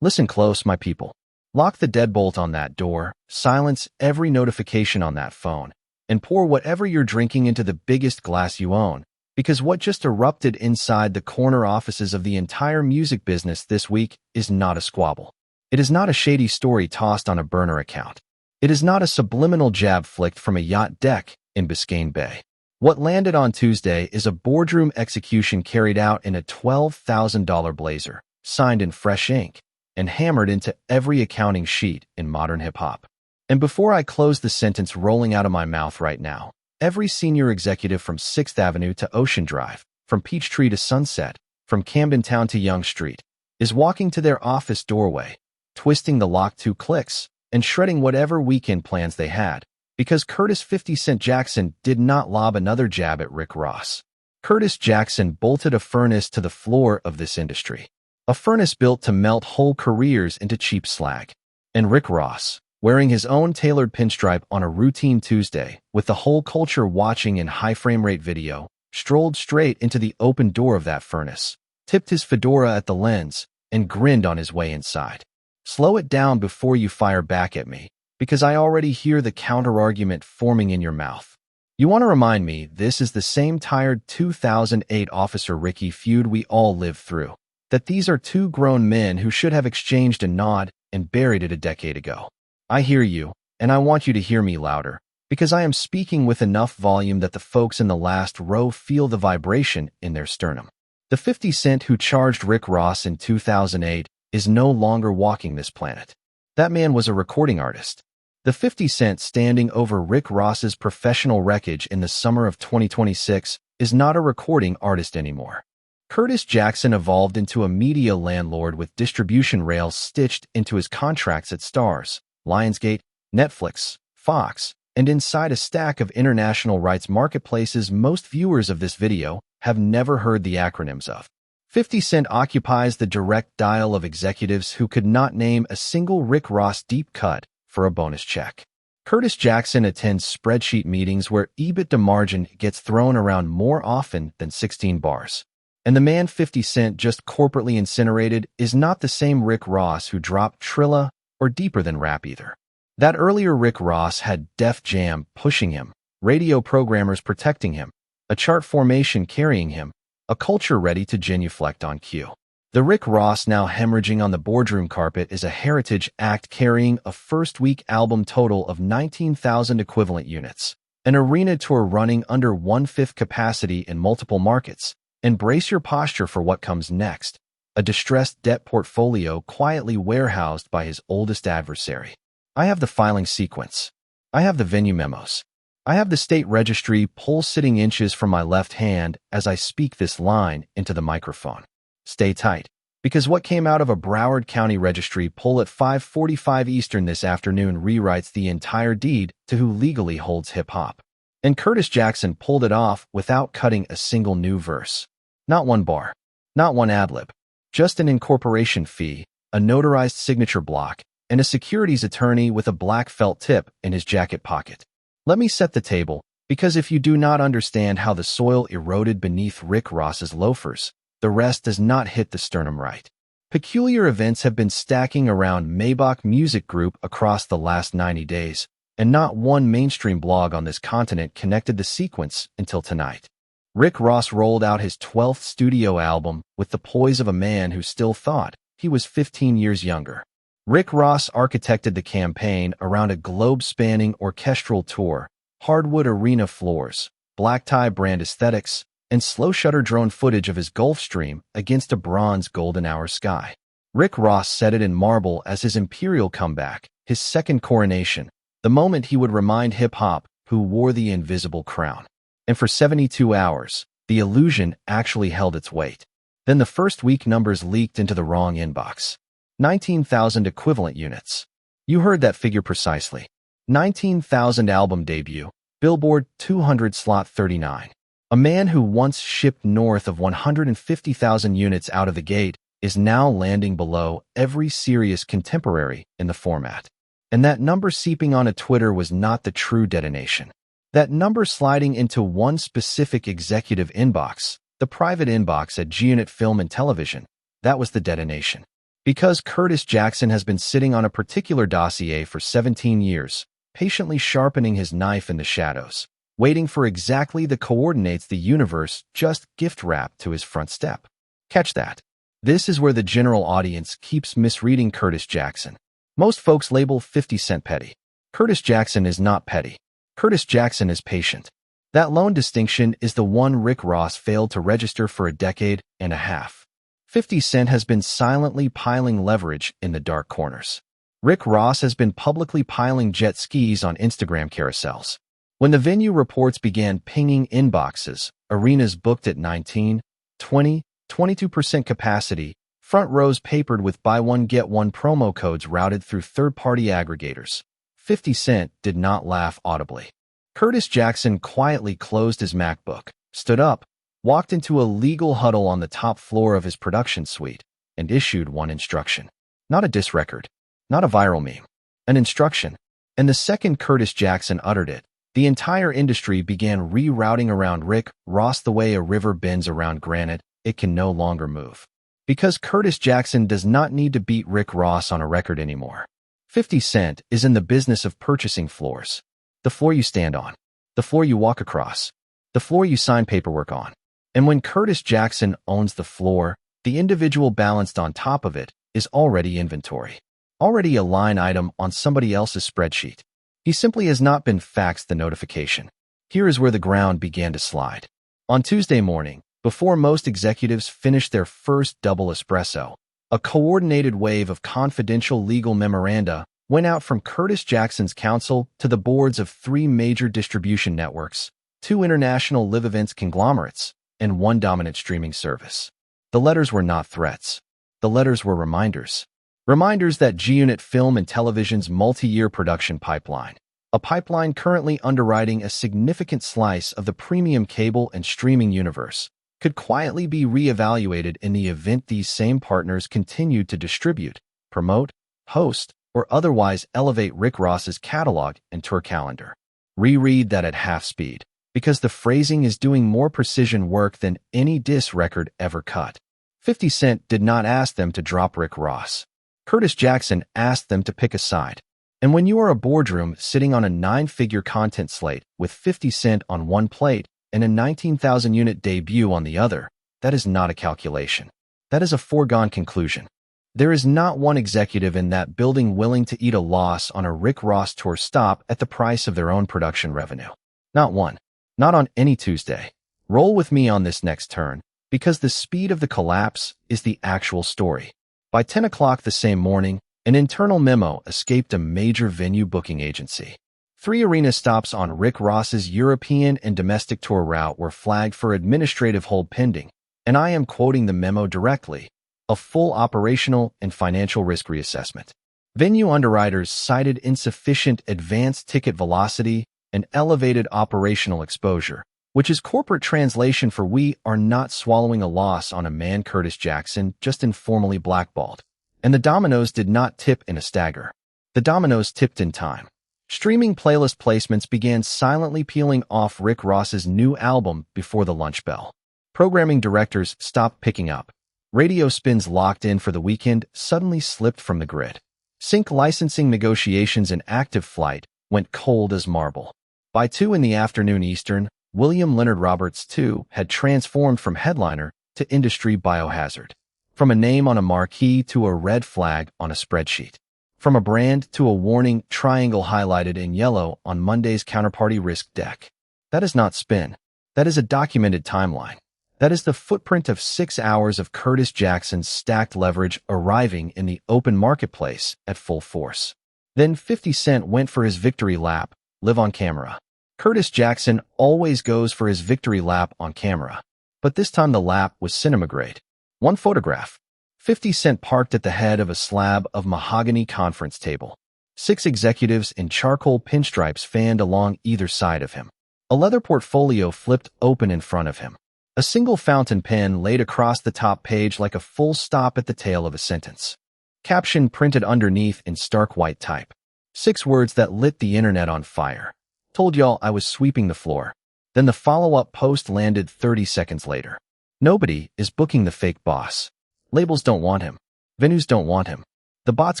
Listen close, my people. Lock the deadbolt on that door, silence every notification on that phone, and pour whatever you're drinking into the biggest glass you own, because what just erupted inside the corner offices of the entire music business this week is not a squabble. It is not a shady story tossed on a burner account. It is not a subliminal jab flicked from a yacht deck in Biscayne Bay. What landed on Tuesday is a boardroom execution carried out in a $12,000 blazer, signed in fresh ink, and hammered into every accounting sheet in modern hip-hop. And before I close the sentence rolling out of my mouth right now, every senior executive from 6th Avenue to Ocean Drive, from Peachtree to Sunset, from Camden Town to Yonge Street, is walking to their office doorway, twisting the lock 2 clicks, and shredding whatever weekend plans they had, because Curtis 50 Cent Jackson did not lob another jab at Rick Ross. Curtis Jackson bolted a furnace to the floor of this industry. A furnace built to melt whole careers into cheap slag. And Rick Ross, wearing his own tailored pinstripe on a routine Tuesday, with the whole culture watching in high frame rate video, strolled straight into the open door of that furnace, tipped his fedora at the lens, and grinned on his way inside. Slow it down before you fire back at me, because I already hear the counterargument forming in your mouth. You want to remind me this is the same tired 2008 Officer Ricky feud we all lived through. That these are two grown men who should have exchanged a nod and buried it a decade ago. I hear you, and I want you to hear me louder, because I am speaking with enough volume that the folks in the last row feel the vibration in their sternum. The 50 Cent who charged Rick Ross in 2008 is no longer walking this planet. That man was a recording artist. The 50 Cent standing over Rick Ross's professional wreckage in the summer of 2026 is not a recording artist anymore. Curtis Jackson evolved into a media landlord with distribution rails stitched into his contracts at Starz, Lionsgate, Netflix, Fox, and inside a stack of international rights marketplaces most viewers of this video have never heard the acronyms of. 50 Cent occupies the direct dial of executives who could not name a single Rick Ross deep cut for a bonus check. Curtis Jackson attends spreadsheet meetings where EBITDA margin gets thrown around more often than 16 bars. And the man 50 Cent just corporately incinerated is not the same Rick Ross who dropped Trilla or Deeper Than Rap either. That earlier Rick Ross had Def Jam pushing him, radio programmers protecting him, a chart formation carrying him, a culture ready to genuflect on cue. The Rick Ross now hemorrhaging on the boardroom carpet is a heritage act carrying a first-week album total of 19,000 equivalent units, an arena tour running under 1/5 capacity in multiple markets, and brace your posture for what comes next, a distressed debt portfolio quietly warehoused by his oldest adversary. I have the filing sequence. I have the venue memos. I have the state registry poll sitting inches from my left hand as I speak this line into the microphone. Stay tight, because what came out of a Broward County registry poll at 5:45 Eastern this afternoon rewrites the entire deed to who legally holds hip-hop. And Curtis Jackson pulled it off without cutting a single new verse. Not one bar, not one ad-lib, just an incorporation fee, a notarized signature block, and a securities attorney with a black felt tip in his jacket pocket. Let me set the table, because if you do not understand how the soil eroded beneath Rick Ross's loafers, the rest does not hit the sternum right. Peculiar events have been stacking around Maybach Music Group across the last 90 days, and not one mainstream blog on this continent connected the sequence until tonight. Rick Ross rolled out his 12th studio album with the poise of a man who still thought he was 15 years younger. Rick Ross architected the campaign around a globe-spanning orchestral tour, hardwood arena floors, black tie brand aesthetics, and slow shutter drone footage of his Gulfstream against a bronze golden hour sky. Rick Ross set it in marble as his imperial comeback, his second coronation, the moment he would remind hip-hop who wore the invisible crown. And for 72 hours, the illusion actually held its weight. Then the first week numbers leaked into the wrong inbox. 19,000 equivalent units. You heard that figure precisely. 19,000 album debut, Billboard 200 slot 39. A man who once shipped north of 150,000 units out of the gate is now landing below every serious contemporary in the format. And that number seeping onto Twitter was not the true detonation. That number sliding into one specific executive inbox, the private inbox at G-Unit Film and Television, that was the detonation. Because Curtis Jackson has been sitting on a particular dossier for 17 years, patiently sharpening his knife in the shadows, waiting for exactly the coordinates the universe just gift-wrapped to his front step. Catch that. This is where the general audience keeps misreading Curtis Jackson. Most folks label 50 Cent petty. Curtis Jackson is not petty. Curtis Jackson is patient. That lone distinction is the one Rick Ross failed to register for a decade and a half. 50 Cent has been silently piling leverage in the dark corners. Rick Ross has been publicly piling jet skis on Instagram carousels. When the venue reports began pinging inboxes, arenas booked at 19, 20, 22% capacity, front rows papered with buy one get one promo codes routed through third-party aggregators. 50 Cent did not laugh audibly. Curtis Jackson quietly closed his MacBook, stood up, walked into a legal huddle on the top floor of his production suite, and issued one instruction. Not a diss record, not a viral meme, an instruction. And the second Curtis Jackson uttered it, the entire industry began rerouting around Rick Ross the way a river bends around granite. It can no longer move. Because Curtis Jackson does not need to beat Rick Ross on a record anymore. 50 Cent is in the business of purchasing floors. The floor you stand on. The floor you walk across. The floor you sign paperwork on. And when Curtis Jackson owns the floor, the individual balanced on top of it is already inventory. Already a line item on somebody else's spreadsheet. He simply has not been faxed the notification. Here is where the ground began to slide. On Tuesday morning, before most executives finished their first double espresso, a coordinated wave of confidential legal memoranda went out from Curtis Jackson's counsel to the boards of 3 major distribution networks, 2 international live events conglomerates, and 1 dominant streaming service. The letters were not threats. The letters were reminders. Reminders that G-Unit Film and Television's multi-year production pipeline, a pipeline currently underwriting a significant slice of the premium cable and streaming universe, could quietly be re-evaluated in the event these same partners continued to distribute, promote, host, or otherwise elevate Rick Ross's catalog and tour calendar. Reread that at half speed, because the phrasing is doing more precision work than any diss record ever cut. 50 Cent did not ask them to drop Rick Ross. Curtis Jackson asked them to pick a side. And when you are a boardroom sitting on a 9-figure content slate with 50 Cent on one plate and a 19,000-unit debut on the other, that is not a calculation. That is a foregone conclusion. There is not one executive in that building willing to eat a loss on a Rick Ross tour stop at the price of their own production revenue. Not one. Not on any Tuesday. Roll with me on this next turn, because the speed of the collapse is the actual story. By 10 o'clock the same morning, an internal memo escaped a major venue booking agency. 3 arena stops on Rick Ross's European and domestic tour route were flagged for administrative hold pending, and I am quoting the memo directly, a full operational and financial risk reassessment. Venue underwriters cited insufficient advanced ticket velocity and elevated operational exposure, which is corporate translation for we are not swallowing a loss on a man Curtis Jackson just informally blackballed. And the dominoes did not tip in a stagger. The dominoes tipped in time. Streaming playlist placements began silently peeling off Rick Ross's new album before the lunch bell. Programming directors stopped picking up. Radio spins locked in for the weekend suddenly slipped from the grid. Sync licensing negotiations in active flight went cold as marble. By 2 in the afternoon Eastern, William Leonard Roberts II had transformed from headliner to industry biohazard. From a name on a marquee to a red flag on a spreadsheet. From a brand to a warning triangle highlighted in yellow on Monday's counterparty risk deck. That is not spin. That is a documented timeline. That is the footprint of 6 hours of Curtis Jackson's stacked leverage arriving in the open marketplace at full force. Then 50 Cent went for his victory lap, live on camera. Curtis Jackson always goes for his victory lap on camera. But this time the lap was cinema grade. 1 photograph. 50 Cent parked at the head of a slab of mahogany conference table. 6 executives in charcoal pinstripes fanned along either side of him. A leather portfolio flipped open in front of him. A single fountain pen laid across the top page like a full stop at the tail of a sentence. Caption printed underneath in stark white type. 6 words that lit the internet on fire. Told y'all I was sweeping the floor. Then the follow-up post landed 30 seconds later. Nobody is booking the fake boss. Labels don't want him. Venues don't want him. The bots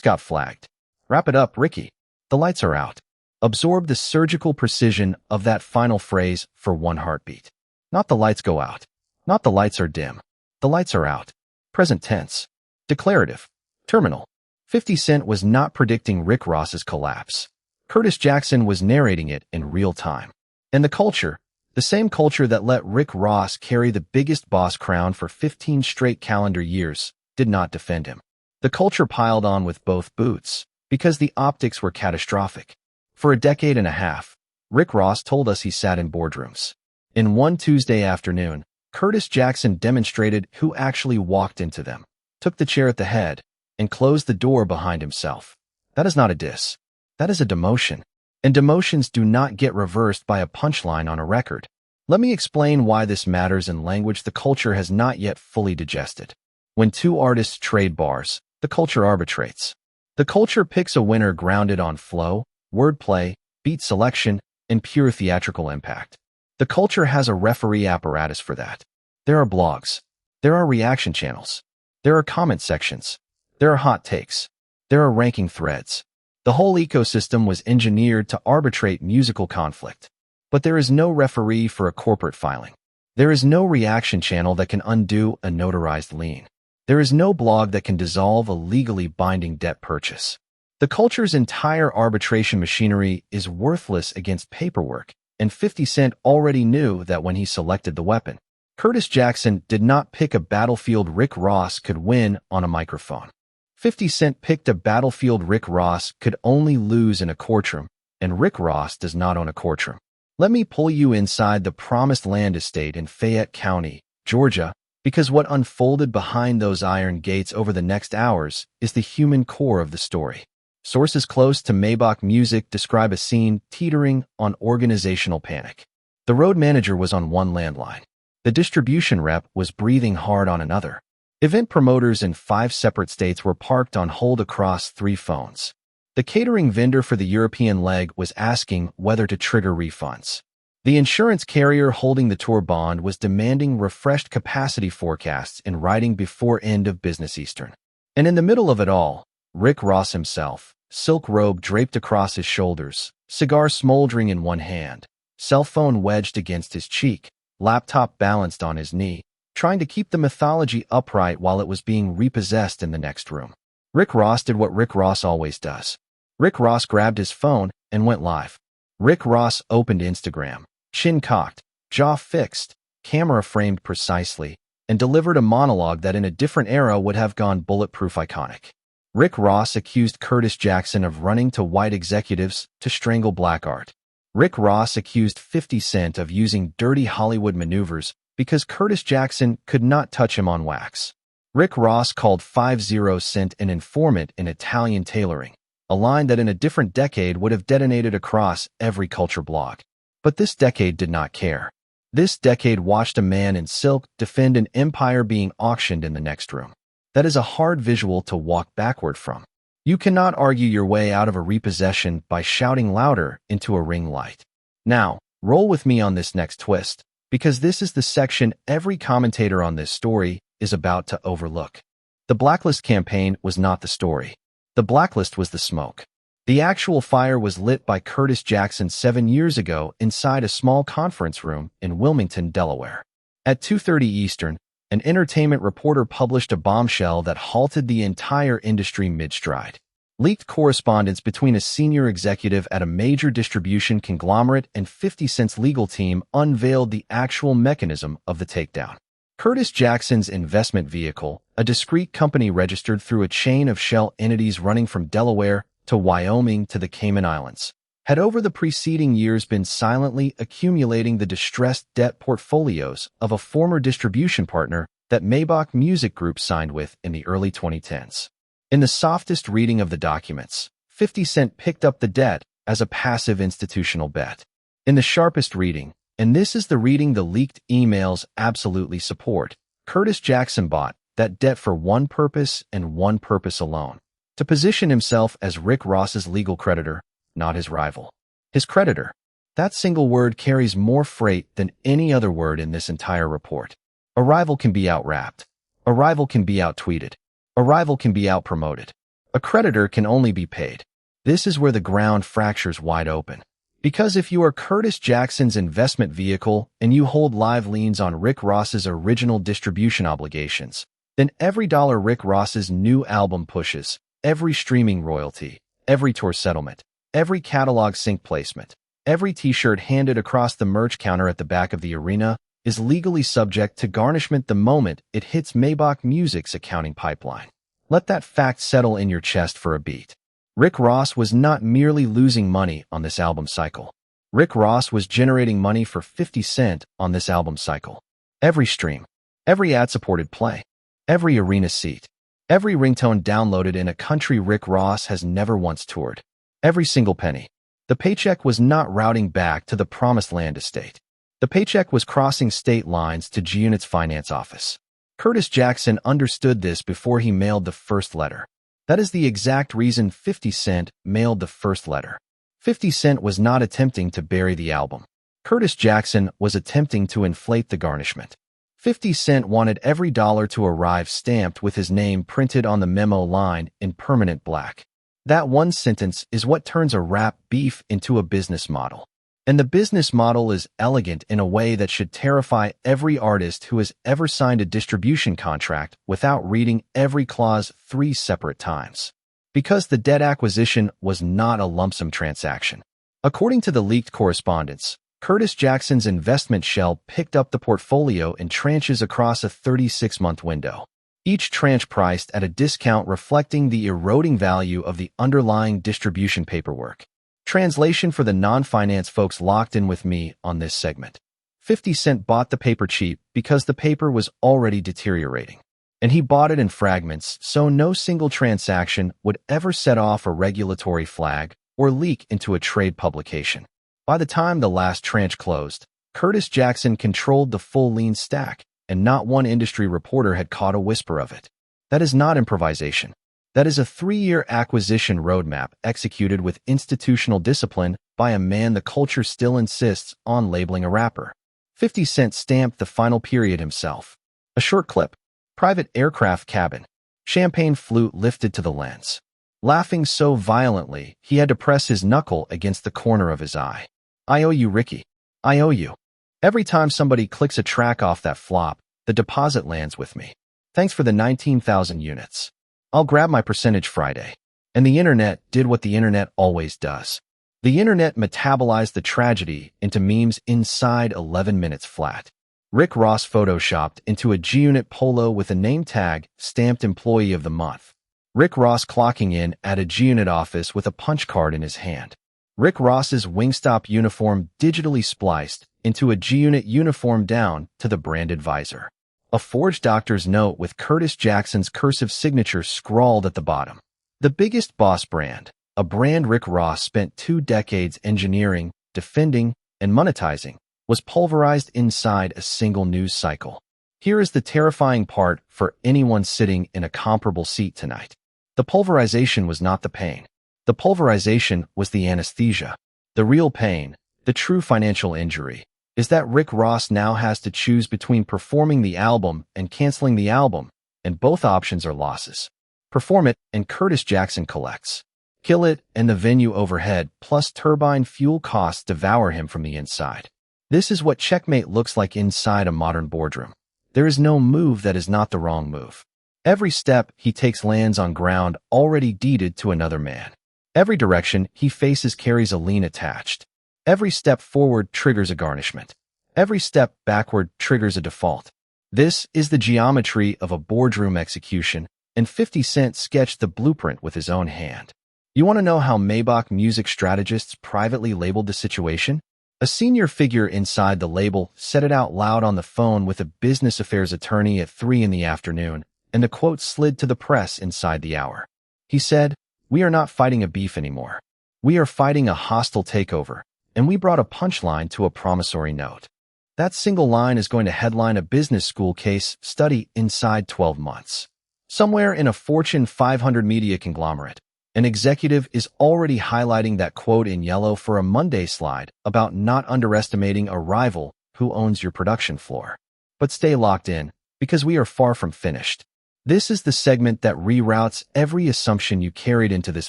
got flagged. Wrap it up, Ricky. The lights are out. Absorb the surgical precision of that final phrase for one heartbeat. Not the lights go out. Not the lights are dim. The lights are out. Present tense. Declarative. Terminal. 50 Cent was not predicting Rick Ross's collapse. Curtis Jackson was narrating it in real time. And the culture, the same culture that let Rick Ross carry the biggest boss crown for 15 straight calendar years, did not defend him. The culture piled on with both boots, because the optics were catastrophic. For a decade and a half, Rick Ross told us he sat in boardrooms. In one Tuesday afternoon, Curtis Jackson demonstrated who actually walked into them, took the chair at the head, and closed the door behind himself. That is not a diss. That is a demotion. And demotions do not get reversed by a punchline on a record. Let me explain why this matters in language the culture has not yet fully digested. When two artists trade bars, the culture arbitrates. The culture picks a winner grounded on flow, wordplay, beat selection, and pure theatrical impact. The culture has a referee apparatus for that. There are blogs. There are reaction channels. There are comment sections. There are hot takes. There are ranking threads. The whole ecosystem was engineered to arbitrate musical conflict. But there is no referee for a corporate filing. There is no reaction channel that can undo a notarized lien. There is no blog that can dissolve a legally binding debt purchase. The culture's entire arbitration machinery is worthless against paperwork, and 50 Cent already knew that when he selected the weapon. Curtis Jackson did not pick a battlefield Rick Ross could win on a microphone. 50 Cent picked a battlefield Rick Ross could only lose in a courtroom, and Rick Ross does not own a courtroom. Let me pull you inside the promised land estate in Fayette County, Georgia, because what unfolded behind those iron gates over the next hours is the human core of the story. Sources close to Maybach Music describe a scene teetering on organizational panic. The road manager was on one landline. The distribution rep was breathing hard on another. Event promoters in 5 separate states were parked on hold across 3 phones. The catering vendor for the European leg was asking whether to trigger refunds. The insurance carrier holding the tour bond was demanding refreshed capacity forecasts in writing before end of business Eastern. And in the middle of it all, Rick Ross himself, silk robe draped across his shoulders, cigar smoldering in one hand, cell phone wedged against his cheek, laptop balanced on his knee, trying to keep the mythology upright while it was being repossessed in the next room. Rick Ross did what Rick Ross always does. Rick Ross grabbed his phone and went live. Rick Ross opened Instagram, chin cocked, jaw fixed, camera framed precisely, and delivered a monologue that in a different era would have gone bulletproof iconic. Rick Ross accused Curtis Jackson of running to white executives to strangle black art. Rick Ross accused 50 Cent of using dirty Hollywood maneuvers because Curtis Jackson could not touch him on wax. Rick Ross called 50 Cent an informant in Italian tailoring, a line that in a different decade would have detonated across every culture blog. But this decade did not care. This decade watched a man in silk defend an empire being auctioned in the next room. That is a hard visual to walk backward from. You cannot argue your way out of a repossession by shouting louder into a ring light. Now, roll with me on this next twist, because this is the section every commentator on this story is about to overlook. The Blacklist campaign was not the story. The blacklist was the smoke. The actual fire was lit by Curtis Jackson 7 years ago inside a small conference room in Wilmington, Delaware. At 2:30 Eastern, an entertainment reporter published a bombshell that halted the entire industry mid-stride. Leaked correspondence between a senior executive at a major distribution conglomerate and 50 Cent's legal team unveiled the actual mechanism of the takedown. Curtis Jackson's investment vehicle, a discrete company registered through a chain of shell entities running from Delaware to Wyoming to the Cayman Islands, had over the preceding years been silently accumulating the distressed debt portfolios of a former distribution partner that Maybach Music Group signed with in the early 2010s. In the softest reading of the documents, 50 Cent picked up the debt as a passive institutional bet. In the sharpest reading, and this is the reading the leaked emails absolutely support, Curtis Jackson bought that debt for one purpose and one purpose alone: to position himself as Rick Ross's legal creditor, not his rival. His creditor. That single word carries more freight than any other word in this entire report. A rival can be out-rapped. A rival can be out-tweeted. A rival can be out-promoted. A creditor can only be paid. This is where the ground fractures wide open. Because if you are Curtis Jackson's investment vehicle and you hold live liens on Rick Ross's original distribution obligations, then every dollar Rick Ross's new album pushes, every streaming royalty, every tour settlement, every catalog sync placement, every t-shirt handed across the merch counter at the back of the arena is legally subject to garnishment the moment it hits Maybach Music's accounting pipeline. Let that fact settle in your chest for a beat. Rick Ross was not merely losing money on this album cycle. Rick Ross was generating money for 50 Cent on this album cycle. Every stream, every ad-supported play, every arena seat, every ringtone downloaded in a country Rick Ross has never once toured. Every single penny. The paycheck was not routing back to the Promised Land estate. The paycheck was crossing state lines to G-Unit's finance office. Curtis Jackson understood this before he mailed the first letter. That is the exact reason 50 Cent mailed the first letter. 50 Cent was not attempting to bury the album. Curtis Jackson was attempting to inflate the garnishment. 50 Cent wanted every dollar to arrive stamped with his name printed on the memo line in permanent black. That one sentence is what turns a rap beef into a business model. And the business model is elegant in a way that should terrify every artist who has ever signed a distribution contract without reading every clause 3 separate times. Because the debt acquisition was not a lump sum transaction. According to the leaked correspondence, Curtis Jackson's investment shell picked up the portfolio in tranches across a 36-month window. Each tranche priced at a discount reflecting the eroding value of the underlying distribution paperwork. Translation for the non-finance folks locked in with me on this segment. 50 Cent bought the paper cheap because the paper was already deteriorating. And he bought it in fragments so no single transaction would ever set off a regulatory flag or leak into a trade publication. By the time the last tranche closed, Curtis Jackson controlled the full lien stack, and not one industry reporter had caught a whisper of it. That is not improvisation. That is a 3-year acquisition roadmap executed with institutional discipline by a man the culture still insists on labeling a rapper. 50 Cent stamped the final period himself. A short clip. Private aircraft cabin. Champagne flute lifted to the lens. Laughing so violently, he had to press his knuckle against the corner of his eye. I owe you, Ricky. I owe you. Every time somebody clicks a track off that flop, the deposit lands with me. Thanks for the 19,000 units. I'll grab my percentage Friday. And the internet did what the internet always does. The internet metabolized the tragedy into memes inside 11 minutes flat. Rick Ross photoshopped into a G-Unit polo with a name tag stamped Employee of the Month. Rick Ross clocking in at a G-Unit office with a punch card in his hand. Rick Ross's Wingstop uniform digitally spliced into a G-Unit uniform down to the branded visor. A forged doctor's note with Curtis Jackson's cursive signature scrawled at the bottom. The biggest boss brand, a brand Rick Ross spent 2 decades engineering, defending, and monetizing, was pulverized inside a single news cycle. Here is the terrifying part for anyone sitting in a comparable seat tonight. The pulverization was not the pain. The pulverization was the anesthesia. The real pain, the true financial injury, is that Rick Ross now has to choose between performing the album and canceling the album, and both options are losses. Perform it, and Curtis Jackson collects. Kill it, and the venue overhead plus turbine fuel costs devour him from the inside. This is what checkmate looks like inside a modern boardroom. There is no move that is not the wrong move. Every step he takes lands on ground already deeded to another man. Every direction he faces carries a lien attached. Every step forward triggers a garnishment. Every step backward triggers a default. This is the geometry of a boardroom execution, and 50 Cent sketched the blueprint with his own hand. You want to know how Maybach music strategists privately labeled the situation? A senior figure inside the label said it out loud on the phone with a business affairs attorney at 3 in the afternoon, and the quote slid to the press inside the hour. He said, "We are not fighting a beef anymore. We are fighting a hostile takeover. And we brought a punchline to a promissory note." That single line is going to headline a business school case study inside 12 months. Somewhere in a Fortune 500 media conglomerate, an executive is already highlighting that quote in yellow for a Monday slide about not underestimating a rival who owns your production floor. But stay locked in, because we are far from finished. This is the segment that reroutes every assumption you carried into this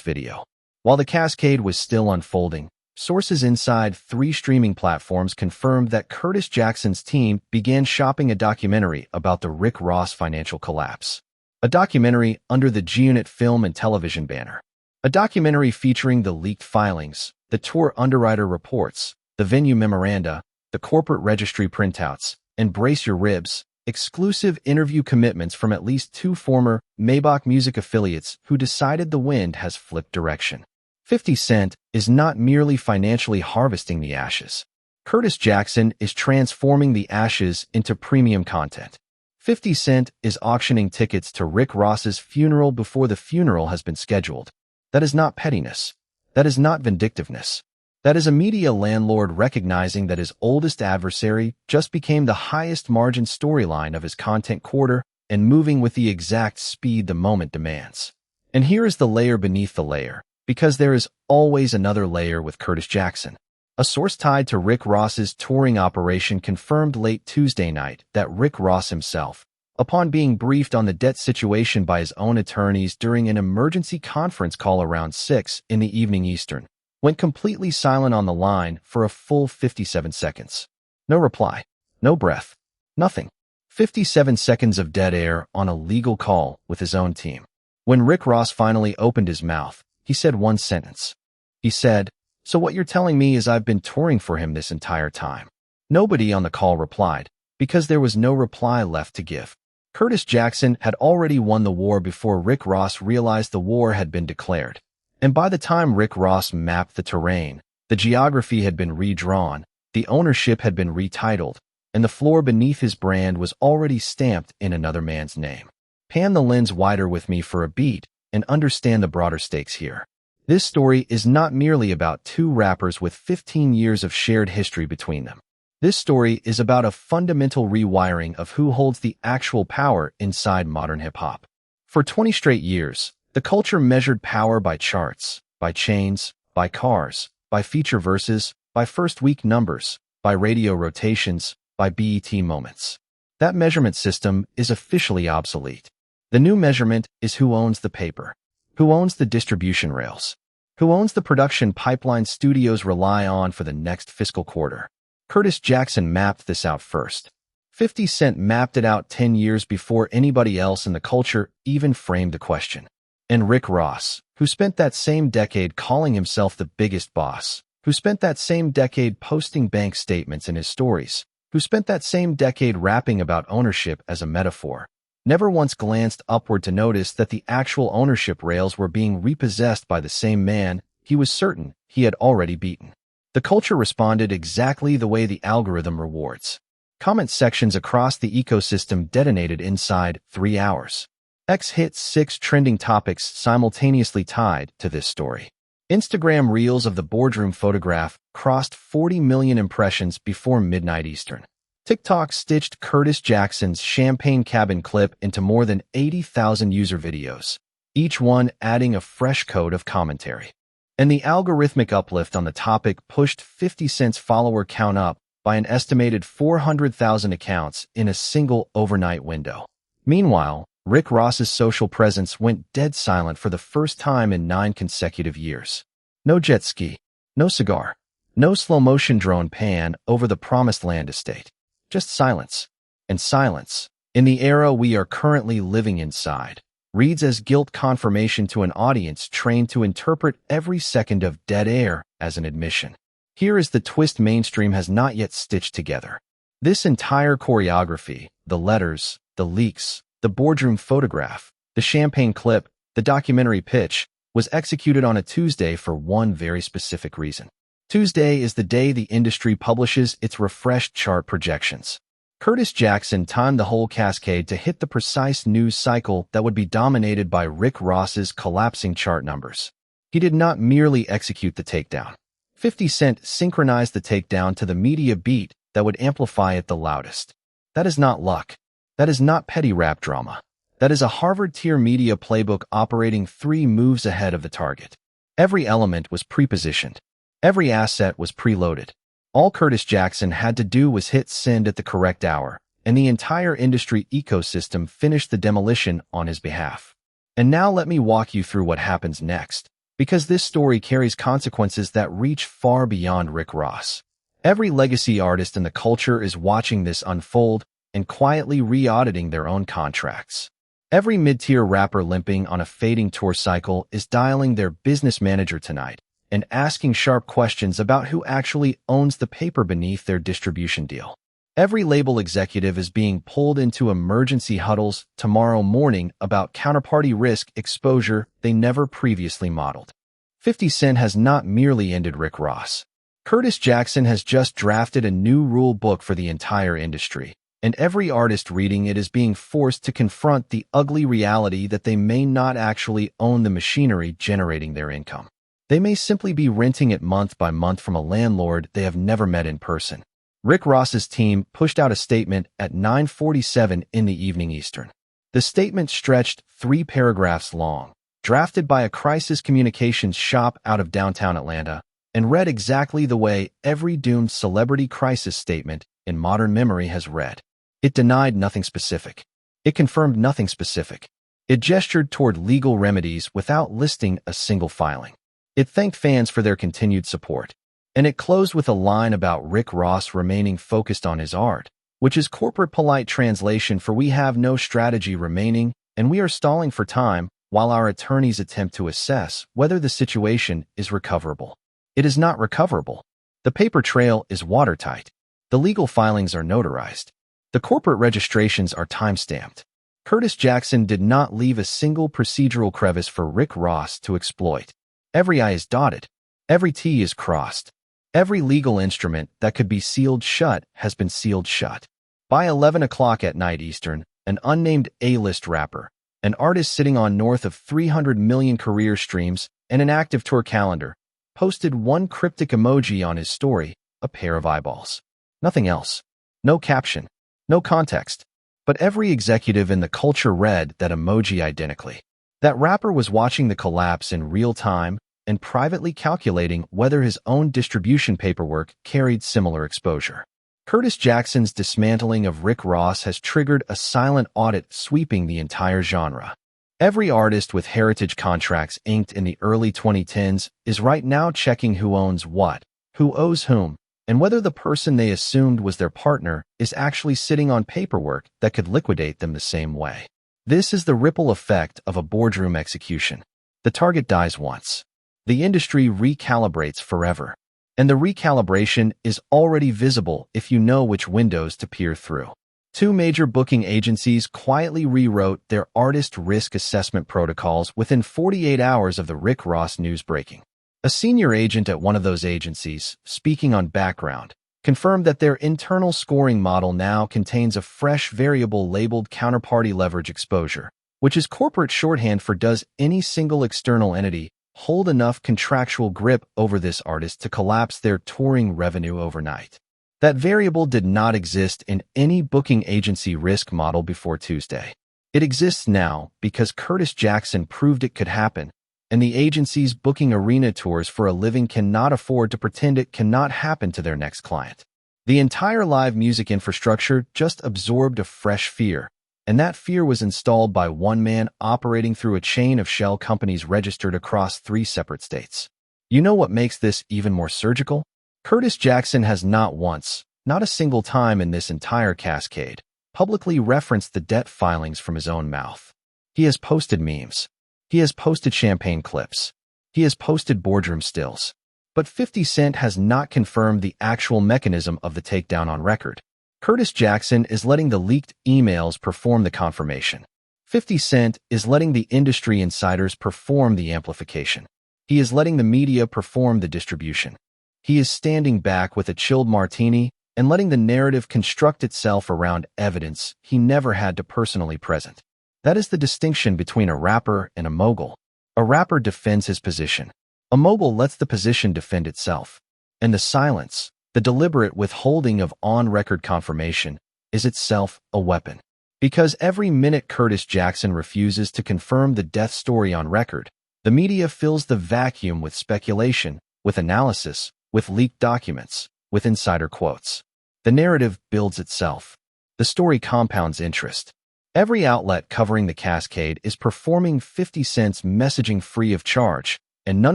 video. While the cascade was still unfolding, sources inside 3 streaming platforms confirmed that Curtis Jackson's team began shopping a documentary about the Rick Ross financial collapse. A documentary under the G-Unit Film and Television banner. A documentary featuring the leaked filings, the tour underwriter reports, the venue memoranda, the corporate registry printouts, and brace your ribs, exclusive interview commitments from at least 2 former Maybach music affiliates who decided the wind has flipped direction. 50 Cent is not merely financially harvesting the ashes. Curtis Jackson is transforming the ashes into premium content. 50 Cent is auctioning tickets to Rick Ross's funeral before the funeral has been scheduled. That is not pettiness. That is not vindictiveness. That is a media landlord recognizing that his oldest adversary just became the highest margin storyline of his content quarter and moving with the exact speed the moment demands. And here is the layer beneath the layer, because there is always another layer with Curtis Jackson. A source tied to Rick Ross's touring operation confirmed late Tuesday night that Rick Ross himself, upon being briefed on the debt situation by his own attorneys during an emergency conference call around 6 in the evening Eastern, went completely silent on the line for a full 57 seconds. No reply, no breath, nothing. 57 seconds of dead air on a legal call with his own team. When Rick Ross finally opened his mouth, he said one sentence. He said, "So what you're telling me is I've been touring for him this entire time." Nobody on the call replied, because there was no reply left to give. Curtis Jackson had already won the war before Rick Ross realized the war had been declared. And by the time Rick Ross mapped the terrain, the geography had been redrawn, the ownership had been retitled, and the floor beneath his brand was already stamped in another man's name. Pan the lens wider with me for a beat and understand the broader stakes here. This story is not merely about 2 rappers with 15 years of shared history between them. This story is about a fundamental rewiring of who holds the actual power inside modern hip-hop. For 20 straight years, the culture measured power by charts, by chains, by cars, by feature verses, by first-week numbers, by radio rotations, by BET moments. That measurement system is officially obsolete. The new measurement is who owns the paper, who owns the distribution rails, who owns the production pipeline studios rely on for the next fiscal quarter. Curtis Jackson mapped this out first. 50 Cent mapped it out 10 years before anybody else in the culture even framed the question. And Rick Ross, who spent that same decade calling himself the biggest boss, who spent that same decade posting bank statements in his stories, who spent that same decade rapping about ownership as a metaphor, never once glanced upward to notice that the actual ownership rails were being repossessed by the same man he was certain he had already beaten. The culture responded exactly the way the algorithm rewards. Comment sections across the ecosystem detonated inside 3 hours. X hit 6 trending topics simultaneously tied to this story. Instagram reels of the boardroom photograph crossed 40 million impressions before midnight Eastern. TikTok stitched Curtis Jackson's champagne cabin clip into more than 80,000 user videos, each one adding a fresh coat of commentary. And the algorithmic uplift on the topic pushed 50 Cent's follower count up by an estimated 400,000 accounts in a single overnight window. Meanwhile, Rick Ross's social presence went dead silent for the first time in 9 consecutive years. No jet ski, no cigar, no slow-motion drone pan over the Promised Land estate. Just silence. And silence, in the era we are currently living inside, reads as guilt confirmation to an audience trained to interpret every second of dead air as an admission. Here is the twist mainstream has not yet stitched together. This entire choreography, the letters, the leaks, the boardroom photograph, the champagne clip, the documentary pitch, was executed on a Tuesday for one very specific reason. Tuesday is the day the industry publishes its refreshed chart projections. Curtis Jackson timed the whole cascade to hit the precise news cycle that would be dominated by Rick Ross's collapsing chart numbers. He did not merely execute the takedown. 50 Cent synchronized the takedown to the media beat that would amplify it the loudest. That is not luck. That is not petty rap drama. That is a Harvard-tier media playbook operating 3 moves ahead of the target. Every element was prepositioned. Every asset was preloaded. All Curtis Jackson had to do was hit send at the correct hour, and the entire industry ecosystem finished the demolition on his behalf. And now let me walk you through what happens next, because this story carries consequences that reach far beyond Rick Ross. Every legacy artist in the culture is watching this unfold and quietly re-auditing their own contracts. Every mid-tier rapper limping on a fading tour cycle is dialing their business manager tonight and asking sharp questions about who actually owns the paper beneath their distribution deal. Every label executive is being pulled into emergency huddles tomorrow morning about counterparty risk exposure they never previously modeled. 50 Cent has not merely ended Rick Ross. Curtis Jackson has just drafted a new rule book for the entire industry, and every artist reading it is being forced to confront the ugly reality that they may not actually own the machinery generating their income. They may simply be renting it month by month from a landlord they have never met in person. Rick Ross's team pushed out a statement at 9:47 in the evening Eastern. The statement stretched 3 paragraphs long, drafted by a crisis communications shop out of downtown Atlanta, and read exactly the way every doomed celebrity crisis statement in modern memory has read. It denied nothing specific. It confirmed nothing specific. It gestured toward legal remedies without listing a single filing. It thanked fans for their continued support. And it closed with a line about Rick Ross remaining focused on his art, which is corporate polite translation for "we have no strategy remaining, and we are stalling for time while our attorneys attempt to assess whether the situation is recoverable." It is not recoverable. The paper trail is watertight. The legal filings are notarized. The corporate registrations are time-stamped. Curtis Jackson did not leave a single procedural crevice for Rick Ross to exploit. Every I is dotted. Every T is crossed. Every legal instrument that could be sealed shut has been sealed shut. By 11 o'clock at night Eastern, an unnamed A-list rapper, an artist sitting on north of 300 million career streams and an active tour calendar, posted one cryptic emoji on his story, a pair of eyeballs. Nothing else. No caption. No context. But every executive in the culture read that emoji identically. That rapper was watching the collapse in real time and privately calculating whether his own distribution paperwork carried similar exposure. Curtis Jackson's dismantling of Rick Ross has triggered a silent audit sweeping the entire genre. Every artist with heritage contracts inked in the early 2010s is right now checking who owns what, who owes whom, and whether the person they assumed was their partner is actually sitting on paperwork that could liquidate them the same way. This is the ripple effect of a boardroom execution. The target dies once. The industry recalibrates forever. And the recalibration is already visible if you know which windows to peer through. 2 major booking agencies quietly rewrote their artist risk assessment protocols within 48 hours of the Rick Ross news breaking. A senior agent at one of those agencies, speaking on background, confirmed that their internal scoring model now contains a fresh variable labeled counterparty leverage exposure, which is corporate shorthand for does any single external entity hold enough contractual grip over this artist to collapse their touring revenue overnight. That variable did not exist in any booking agency risk model before Tuesday. It exists now because Curtis Jackson proved it could happen, and the agencies booking arena tours for a living cannot afford to pretend it cannot happen to their next client. The entire live music infrastructure just absorbed a fresh fear, and that fear was installed by one man operating through a chain of shell companies registered across 3 separate states. You know what makes this even more surgical? Curtis Jackson has not once, not a single time in this entire cascade, publicly referenced the debt filings from his own mouth. He has posted memes. He has posted champagne clips. He has posted boardroom stills. But 50 Cent has not confirmed the actual mechanism of the takedown on record. Curtis Jackson is letting the leaked emails perform the confirmation. 50 Cent is letting the industry insiders perform the amplification. He is letting the media perform the distribution. He is standing back with a chilled martini and letting the narrative construct itself around evidence he never had to personally present. That is the distinction between a rapper and a mogul. A rapper defends his position. A mogul lets the position defend itself. And the silence, the deliberate withholding of on-record confirmation, is itself a weapon. Because every minute Curtis Jackson refuses to confirm the death story on record, the media fills the vacuum with speculation, with analysis, with leaked documents, with insider quotes. The narrative builds itself. The story compounds interest. Every outlet covering the cascade is performing 50 Cent's messaging free of charge, and none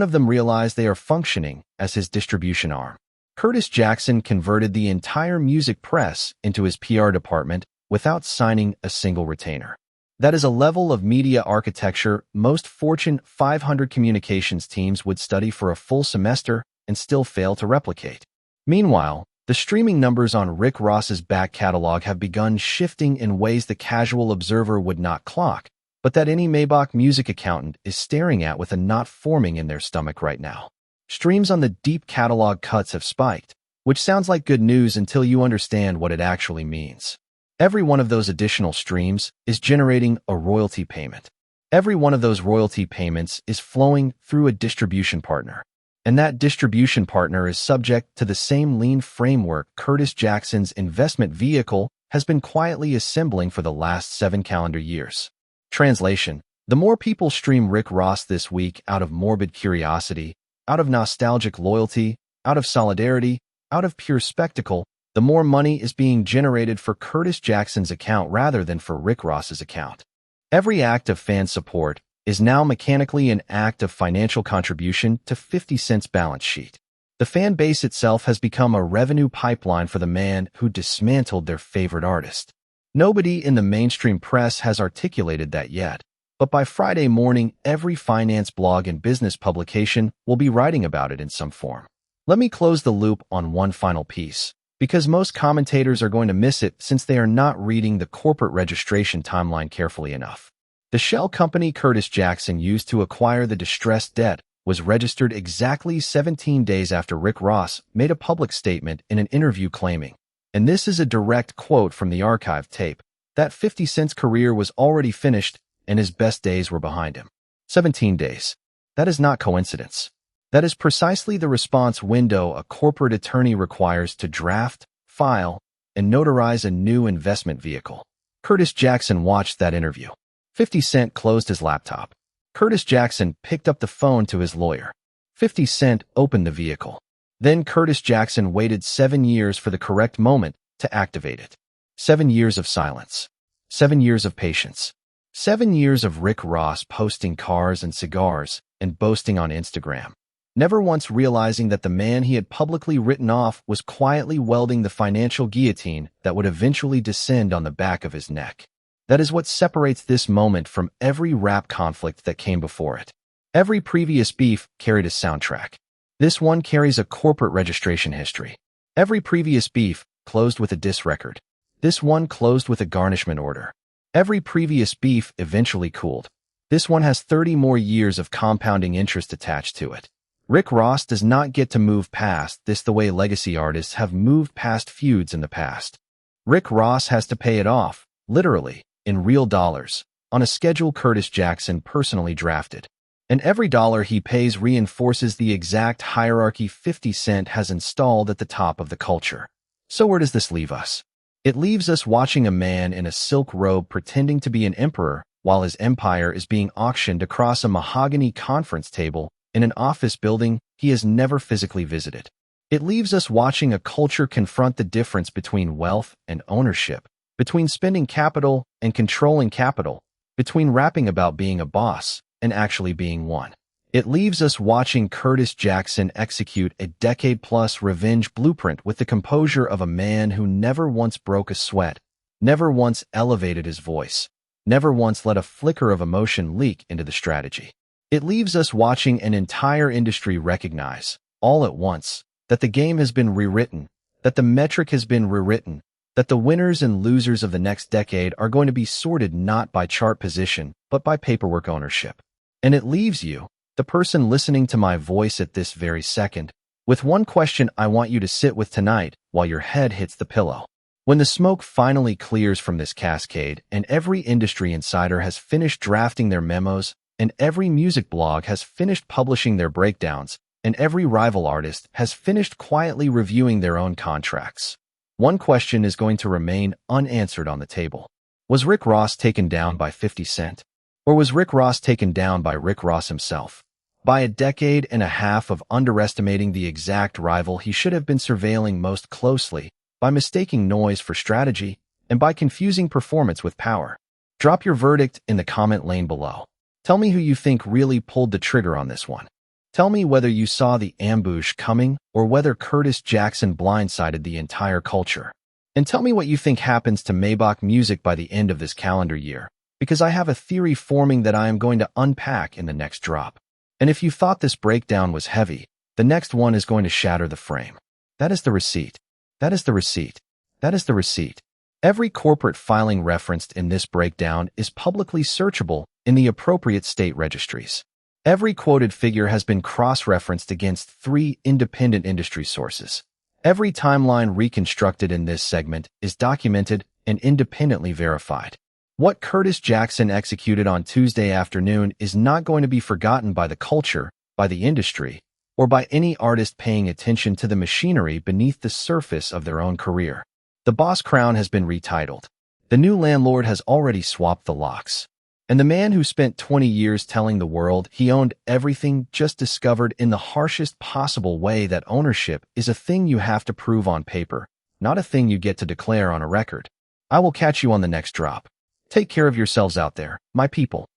of them realize they are functioning as his distribution arm. Curtis Jackson converted the entire music press into his PR department without signing a single retainer. That is a level of media architecture most Fortune 500 communications teams would study for a full semester and still fail to replicate. Meanwhile, the streaming numbers on Rick Ross's back catalog have begun shifting in ways the casual observer would not clock, but that any Maybach music accountant is staring at with a knot forming in their stomach right now. Streams on the deep catalog cuts have spiked, which sounds like good news until you understand what it actually means. Every one of those additional streams is generating a royalty payment. Every one of those royalty payments is flowing through a distribution partner. And that distribution partner is subject to the same lean framework Curtis Jackson's investment vehicle has been quietly assembling for the last 7 calendar years. Translation: the more people stream Rick Ross this week out of morbid curiosity, out of nostalgic loyalty, out of solidarity, out of pure spectacle, the more money is being generated for Curtis Jackson's account rather than for Rick Ross's account. Every act of fan support is now mechanically an act of financial contribution to 50 Cent's balance sheet. The fan base itself has become a revenue pipeline for the man who dismantled their favorite artist. Nobody in the mainstream press has articulated that yet, but by Friday morning, every finance blog and business publication will be writing about it in some form. Let me close the loop on one final piece, because most commentators are going to miss it since they are not reading the corporate registration timeline carefully enough. The shell company Curtis Jackson used to acquire the distressed debt was registered exactly 17 days after Rick Ross made a public statement in an interview claiming, and this is a direct quote from the archived tape, that 50 Cent's career was already finished and his best days were behind him. 17 days. That is not coincidence. That is precisely the response window a corporate attorney requires to draft, file, and notarize a new investment vehicle. Curtis Jackson watched that interview. 50 Cent closed his laptop. Curtis Jackson picked up the phone to his lawyer. 50 Cent opened the vehicle. Then Curtis Jackson waited 7 years for the correct moment to activate it. 7 years of silence. 7 years of patience. 7 years of Rick Ross posting cars and cigars and boasting on Instagram, never once realizing that the man he had publicly written off was quietly welding the financial guillotine that would eventually descend on the back of his neck. That is what separates this moment from every rap conflict that came before it. Every previous beef carried a soundtrack. This one carries a corporate registration history. Every previous beef closed with a diss record. This one closed with a garnishment order. Every previous beef eventually cooled. This one has 30 more years of compounding interest attached to it. Rick Ross does not get to move past this the way legacy artists have moved past feuds in the past. Rick Ross has to pay it off, literally, in real dollars, on a schedule Curtis Jackson personally drafted. And every dollar he pays reinforces the exact hierarchy 50 Cent has installed at the top of the culture. So where does this leave us? It leaves us watching a man in a silk robe pretending to be an emperor while his empire is being auctioned across a mahogany conference table in an office building he has never physically visited. It leaves us watching a culture confront the difference between wealth and ownership, between spending capital and controlling capital, between rapping about being a boss and actually being one. It leaves us watching Curtis Jackson execute a decade-plus revenge blueprint with the composure of a man who never once broke a sweat, never once elevated his voice, never once let a flicker of emotion leak into the strategy. It leaves us watching an entire industry recognize, all at once, that the game has been rewritten, that the metric has been rewritten, that the winners and losers of the next decade are going to be sorted not by chart position, but by paperwork ownership. And it leaves you, the person listening to my voice at this very second, with one question I want you to sit with tonight while your head hits the pillow. When the smoke finally clears from this cascade and every industry insider has finished drafting their memos and every music blog has finished publishing their breakdowns and every rival artist has finished quietly reviewing their own contracts, one question is going to remain unanswered on the table. Was Rick Ross taken down by 50 Cent? Or was Rick Ross taken down by Rick Ross himself? By a decade and a half of underestimating the exact rival he should have been surveilling most closely, by mistaking noise for strategy, and by confusing performance with power. Drop your verdict in the comment lane below. Tell me who you think really pulled the trigger on this one. Tell me whether you saw the ambush coming or whether Curtis Jackson blindsided the entire culture. And tell me what you think happens to Maybach music by the end of this calendar year, because I have a theory forming that I am going to unpack in the next drop. And if you thought this breakdown was heavy, the next one is going to shatter the frame. That is the receipt. That is the receipt. That is the receipt. Every corporate filing referenced in this breakdown is publicly searchable in the appropriate state registries. Every quoted figure has been cross-referenced against 3 independent industry sources. Every timeline reconstructed in this segment is documented and independently verified. What Curtis Jackson executed on Tuesday afternoon is not going to be forgotten by the culture, by the industry, or by any artist paying attention to the machinery beneath the surface of their own career. The boss crown has been retitled. The new landlord has already swapped the locks. And the man who spent 20 years telling the world he owned everything just discovered in the harshest possible way that ownership is a thing you have to prove on paper, not a thing you get to declare on a record. I will catch you on the next drop. Take care of yourselves out there, my people.